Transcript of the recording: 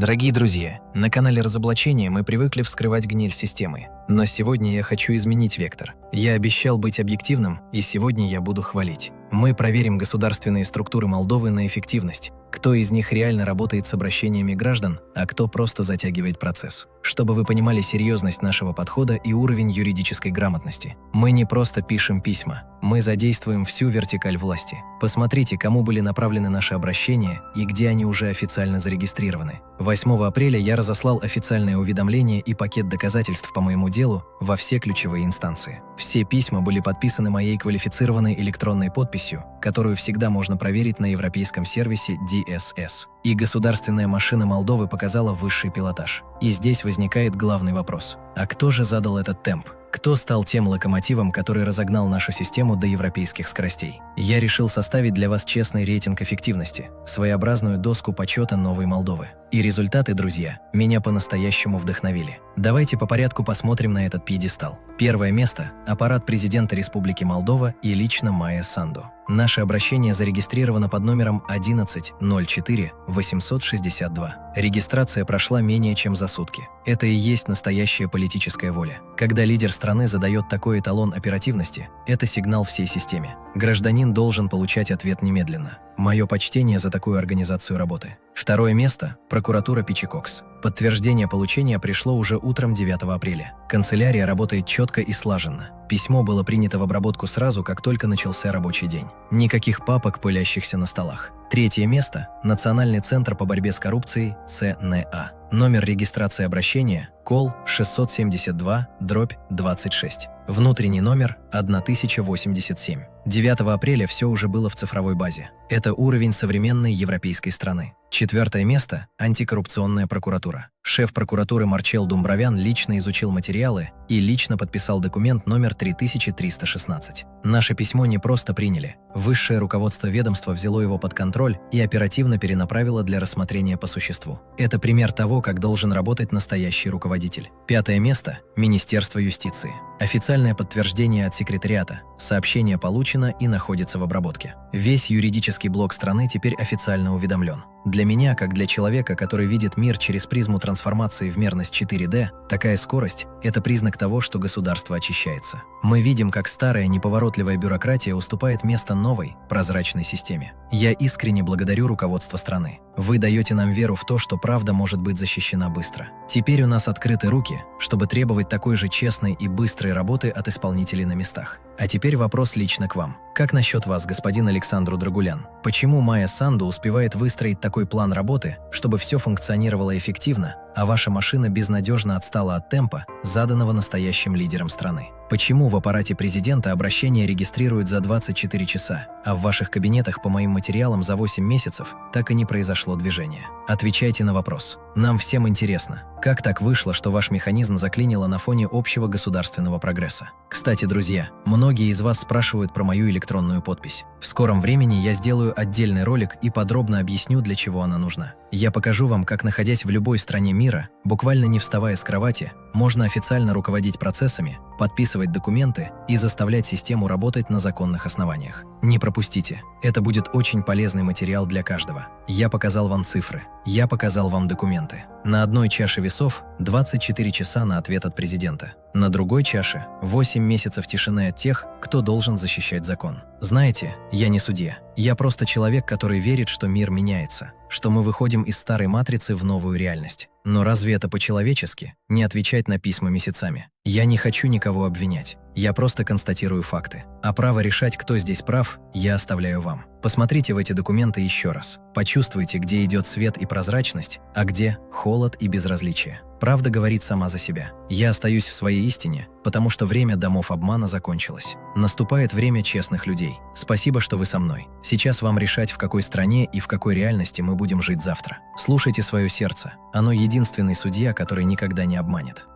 Дорогие друзья, на канале Разоблачения мы привыкли вскрывать гниль системы. Но сегодня я хочу изменить вектор. Я обещал быть объективным, и сегодня я буду хвалить. Мы проверим государственные структуры Молдовы на эффективность. Кто из них реально работает с обращениями граждан, а кто просто затягивает процесс. Чтобы вы понимали серьезность нашего подхода и уровень юридической грамотности. Мы не просто пишем письма, мы задействуем всю вертикаль власти. Посмотрите, кому были направлены наши обращения и где они уже официально зарегистрированы. 8 апреля я разослал официальное уведомление и пакет доказательств по моему делу во все ключевые инстанции. Все письма были подписаны моей квалифицированной электронной подписью, которую всегда можно проверить на европейском сервисе DSS. И государственная машина Молдовы показала высший пилотаж. И здесь возникает главный вопрос. А кто же задал этот темп? Кто стал тем локомотивом, который разогнал нашу систему до европейских скоростей? Я решил составить для вас честный рейтинг эффективности, своеобразную доску почета новой Молдовы. И результаты, друзья, меня по-настоящему вдохновили. Давайте по порядку посмотрим на этот пьедестал. Первое место – аппарат президента Республики Молдова и лично Майя Санду. Наше обращение зарегистрировано под номером 1104-862. Регистрация прошла менее чем за сутки. Это и есть настоящая политическая воля. Когда лидер страны задает такой эталон оперативности, это сигнал всей системе. Гражданин должен получать ответ немедленно. Мое почтение за такую организацию работы. Второе место – прокуратура Пичи-Кокс. Подтверждение получения пришло уже утром 9 апреля. Канцелярия работает четко и слаженно. Письмо было принято в обработку сразу, как только начался рабочий день. Никаких папок, пылящихся на столах. Третье место – Национальный центр по борьбе с коррупцией ЦНА. Номер регистрации обращения – КОЛ 672/26. Внутренний номер – 1087. 9 апреля все уже было в цифровой базе. Это уровень современной европейской страны. Четвертое место – антикоррупционная прокуратура. Шеф прокуратуры Марчел Думбровян лично изучил материалы и лично подписал документ номер 3316. Наше письмо не просто приняли. Высшее руководство ведомства взяло его под контроль и оперативно перенаправило для рассмотрения по существу. Это пример того, как должен работать настоящий руководитель. Пятое место – Министерство юстиции. Официальное подтверждение от секретариата. Сообщение получено и находится в обработке. Весь юридический блок страны теперь официально уведомлен. Для меня, как для человека, который видит мир через призму трансформации в мерность 4D, такая скорость – это признак того, что государство очищается. Мы видим, как старая неповоротливая бюрократия уступает место новой, прозрачной системе. Я искренне благодарю руководство страны. Вы даете нам веру в то, что правда может быть защищена быстро. Теперь у нас открыты руки, чтобы требовать такой же честной и быстрой работы от исполнителей на местах. А теперь вопрос лично к вам. Как насчет вас, господин Александр Драгулян? Почему Майя Санду успевает выстроить такой план работы, чтобы все функционировало эффективно, а ваша машина безнадежно отстала от темпа, заданного настоящим лидером страны? Почему в аппарате президента обращение регистрируют за 24 часа, а в ваших кабинетах по моим материалам за 8 месяцев так и не произошло движения? Отвечайте на вопрос. Нам всем интересно, как так вышло, что ваш механизм заклинило на фоне общего государственного прогресса? Кстати, друзья, многие из вас спрашивают про мою электронную подпись. В скором времени я сделаю отдельный ролик и подробно объясню, для чего она нужна. Я покажу вам, как, находясь в любой стране мира, буквально не вставая с кровати, можно официально руководить процессами, подписывать документы и заставлять систему работать на законных основаниях. Не пропустите, это будет очень полезный материал для каждого. Я показал вам цифры, я показал вам документы. На одной чаше весов 24 часа на ответ от президента. На другой чаше 8 месяцев тишины от тех, кто должен защищать закон. Знаете, я не судья. Я просто человек, который верит, что мир меняется, что мы выходим из старой матрицы в новую реальность. Но разве это по-человечески – не отвечать на письма месяцами? Я не хочу никого обвинять. Я просто констатирую факты. А право решать, кто здесь прав, я оставляю вам. Посмотрите в эти документы еще раз. Почувствуйте, где идет свет и прозрачность, а где холод и безразличие. Правда говорит сама за себя. Я остаюсь в своей истине, потому что время домов обмана закончилось. Наступает время честных людей. Спасибо, что вы со мной. Сейчас вам решать, в какой стране и в какой реальности мы будем жить завтра. Слушайте свое сердце. Оно единственный судья, который никогда не обманет.